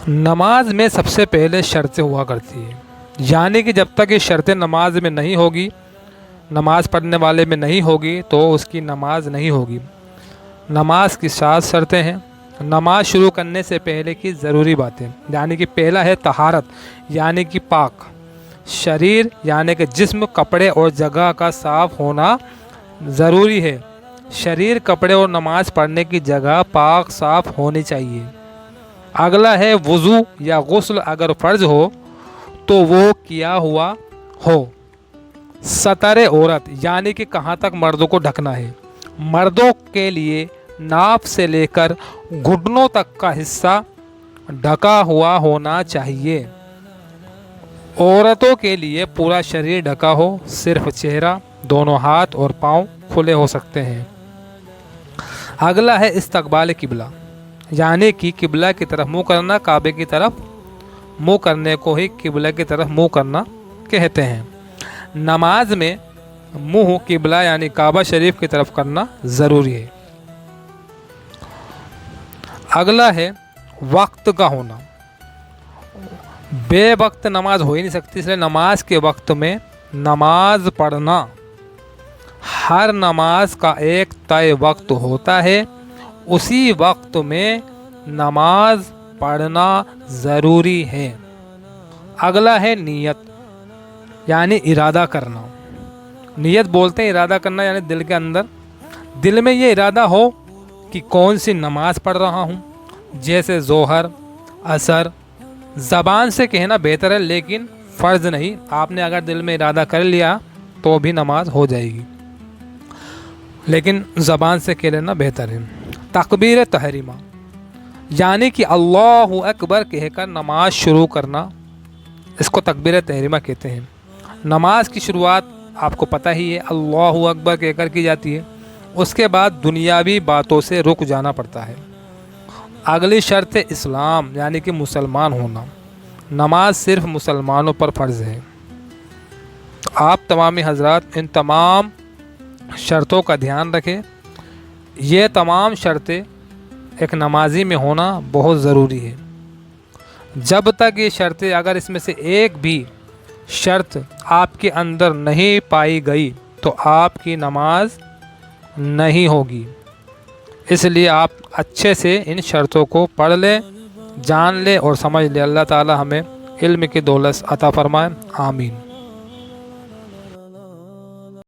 نماز میں سب سے پہلے شرطیں ہوا کرتی ہیں، یعنی کہ جب تک یہ شرطیں نماز میں نہیں ہوگی، نماز پڑھنے والے میں نہیں ہوگی تو اس کی نماز نہیں ہوگی۔ نماز کی 7 شرطیں ہیں۔ نماز شروع کرنے سے پہلے کی ضروری باتیں، یعنی کہ پہلا ہے طہارت، یعنی کہ پاک شریر، یعنی کہ جسم، کپڑے اور جگہ کا صاف ہونا ضروری ہے۔ شریر، کپڑے اور نماز پڑھنے کی جگہ پاک صاف ہونی چاہیے۔ اگلا ہے وضو یا غسل، اگر فرض ہو تو وہ کیا ہوا ہو۔ ستر عورت، یعنی کہ کہاں تک مردوں کو ڈھکنا ہے۔ مردوں کے لیے ناف سے لے کر گھٹنوں تک کا حصہ ڈھکا ہوا ہونا چاہیے۔ عورتوں کے لیے پورا شریر ڈھکا ہو، صرف چہرہ، دونوں ہاتھ اور پاؤں کھلے ہو سکتے ہیں۔ اگلا ہے استقبال قبلہ، یعنی کہ قبلہ کی طرف منہ کرنا۔ کعبے کی طرف منہ کرنے کو ہی قبلہ کی طرف منہ کرنا کہتے ہیں۔ نماز میں منہ قبلہ یعنی کعبہ شریف کی طرف کرنا ضروری ہے۔ اگلا ہے وقت کا ہونا۔ بے وقت نماز ہو ہی نہیں سکتی، اس لیے نماز کے وقت میں نماز پڑھنا۔ ہر نماز کا ایک طے وقت ہوتا ہے، اسی وقت میں نماز پڑھنا ضروری ہے۔ اگلا ہے نیت، یعنی ارادہ کرنا۔ نیت بولتے ہیں ارادہ کرنا، یعنی دل کے اندر، دل میں یہ ارادہ ہو کہ کون سی نماز پڑھ رہا ہوں، جیسے ظہر، عصر۔ زبان سے کہنا بہتر ہے لیکن فرض نہیں، آپ نے اگر دل میں ارادہ کر لیا تو بھی نماز ہو جائے گی، لیکن زبان سے کہہ لینا بہتر ہے۔ تکبیر تحریمہ، یعنی کہ اللہ اکبر کہہ کر نماز شروع کرنا، اس کو تکبیر تحریمہ کہتے ہیں۔ نماز کی شروعات آپ کو پتہ ہی ہے، اللہ اکبر کہہ کر کی جاتی ہے، اس کے بعد دنیاوی باتوں سے رک جانا پڑتا ہے۔ اگلی شرط اسلام، یعنی کہ مسلمان ہونا۔ نماز صرف مسلمانوں پر فرض ہے۔ تو آپ تمام حضرات ان تمام شرطوں کا دھیان رکھیں۔ یہ تمام شرطیں ایک نمازی میں ہونا بہت ضروری ہے۔ جب تک یہ شرطیں، اگر اس میں سے ایک بھی شرط آپ کے اندر نہیں پائی گئی تو آپ کی نماز نہیں ہوگی۔ اس لیے آپ اچھے سے ان شرطوں کو پڑھ لیں، جان لیں اور سمجھ لیں۔ اللہ تعالی ہمیں علم کی دولت عطا فرمائے، آمین۔